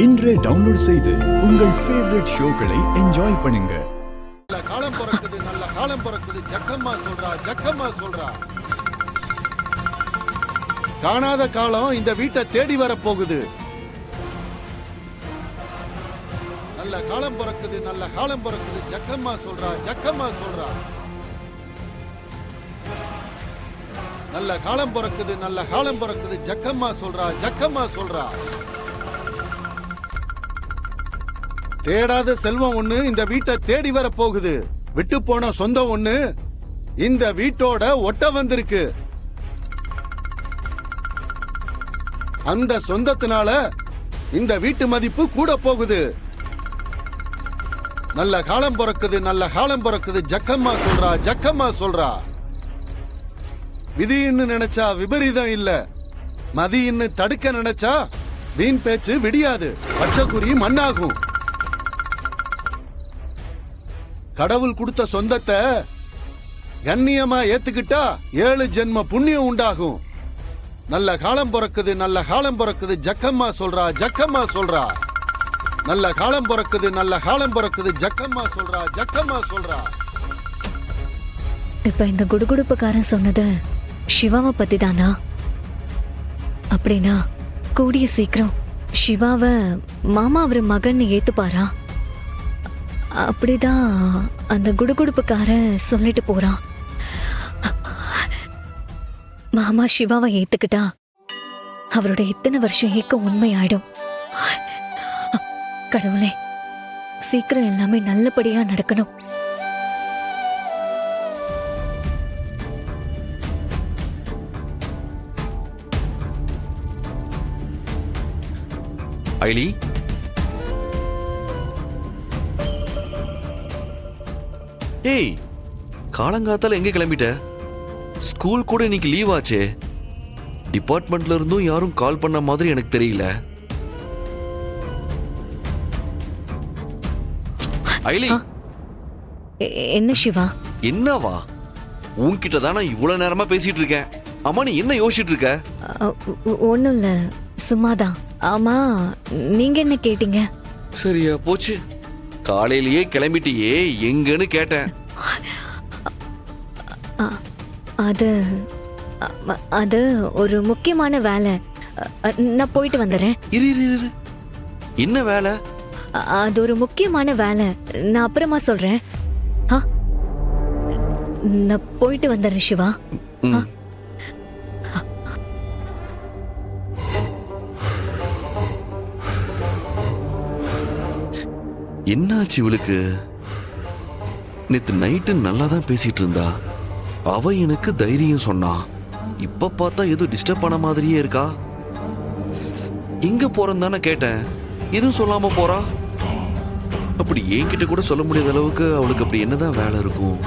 இன்றே டவுன்லோட் செய்து உங்கள் ஃபேவரட் ஷோக்களை என்ஜாய் பண்ணுங்க. நல்ல காலம் பிறக்குது, நல்ல காலம் பிறக்குது, ஜக்கம்மா சொல்றா, ஜக்கம்மா சொல்றா. காணாத காலம் இந்த வீட்டை தேடி வர போகுது. நல்ல காலம் பிறக்குது, நல்ல காலம் பிறக்குது, ஜக்கம்மா சொல்றா, ஜக்கம்மா சொல்றா. நல்ல காலம் பிறக்குது, நல்ல காலம் பிறக்குது, ஜக்கம்மா சொல்றா, ஜக்கம்மா சொல்றா. தேடாத செல்வம் ஒண்ணு இந்த வீட்டை தேடி வர போகுது. விட்டு போன சொந்தம் ஒண்ணு இந்த வீட்டோட ஒட்ட வந்திருக்கு. அந்த சொந்தத்தினால இந்த வீட்டு மதிப்பு கூட போகுது. நல்ல காலம் பிறக்குது, நல்ல காலம் பிறக்குது, ஜக்கம்மா சொல்றா, ஜக்கம்மா சொல்றா. விதின்னு நினைச்சா விபரீதம் இல்ல, மதின்னு தடுக்க நினைச்சா வீண் பேச்சு விடியாது, பச்சைக்குறி மண்ணாகும். கடவுள் கொடுத்த சொந்தத்தை கண்ணியமா ஏத்துக்கிட்டா 7 ஜென்ம புண்ணியம் உண்டாகும். நல்ல காலம் பிறக்குது, நல்ல காலம் பிறக்குது, ஜக்கம்மா சொல்றா, ஜக்கம்மா சொல்றா. நல்ல காலம் பிறக்குது, நல்ல காலம் பிறக்குது, ஜக்கம்மா சொல்றா, ஜக்கம்மா சொல்றா. இப்ப இந்த குடுகுடுப்புக்காரன் சொன்னது சிவாவை பத்தி தானா? அப்படின்னா கூடிய சீக்கிரம் சிவாவை மாமா அவர் மகன் ஏத்துப்பாரா? அப்படிதான் அந்த குடுகுடுப்புக்காரன் சொல்லிட்டு போறான். மாமா சிவாவை ஏத்துக்கிட்டா அவரோட இத்தனை வருஷம் ஏக்கம் உண்மையாயிடும். கடவுளே, சீக்கிரம் எல்லாமே நல்லபடியா நடக்கணும். ஐலி, ஏய், காலங்காத்தால எங்க கிளம்பிட்ட? ஸ்கூல் கூட இன்னைக்கு லீவ் ஆச்சே. டிபார்ட்மெண்ட்ல இருந்தும் யாரும் கால் பண்ண மாதிரி எனக்கு தெரியல. ஐலி, என்ன சிவா? என்னவா? உன்கிட்ட தான் நான் இவ்வளவு நேரமா பேசிட்டு இருக்கேன். அம்மா, நீ என்ன யோசிச்சுட்டு இருக்க? ஒண்ணும் இல்ல, சும்மாதான். ஆமா, நீங்க என்ன கேட்டீங்க? சரியா போச்சு, காலையிலேயே கிளம்பிட்டியே, எங்கன்னு கேட்டேன். அது அது ஒரு முக்கியமான வேலை. நான் போயிட்டு வந்துடுறேன். இரு இரு இரு, என்ன வேலை? அது ஒரு முக்கியமான வேலை, நான் அப்புறமா சொல்றேன். நான் போயிட்டு வந்துடுறேன் சிவா. என்னாச்சு இவளுக்கு? நேத்து நைட்டு நல்லா தான் பேசிட்டு இருந்தா. அவ எனக்கு தைரியம் சொன்னா. இப்ப பார்த்தா ஏதோ டிஸ்டர்ப் பண்ண மாதிரியே இருக்கா. எங்க போறேன்னு தானே கேட்டேன், எதுவும் சொல்லாம போறா. அப்படி என்கிட்ட கூட சொல்ல முடியாத அளவுக்கு அவளுக்கு அப்படி என்னதான் வேலை இருக்கும்?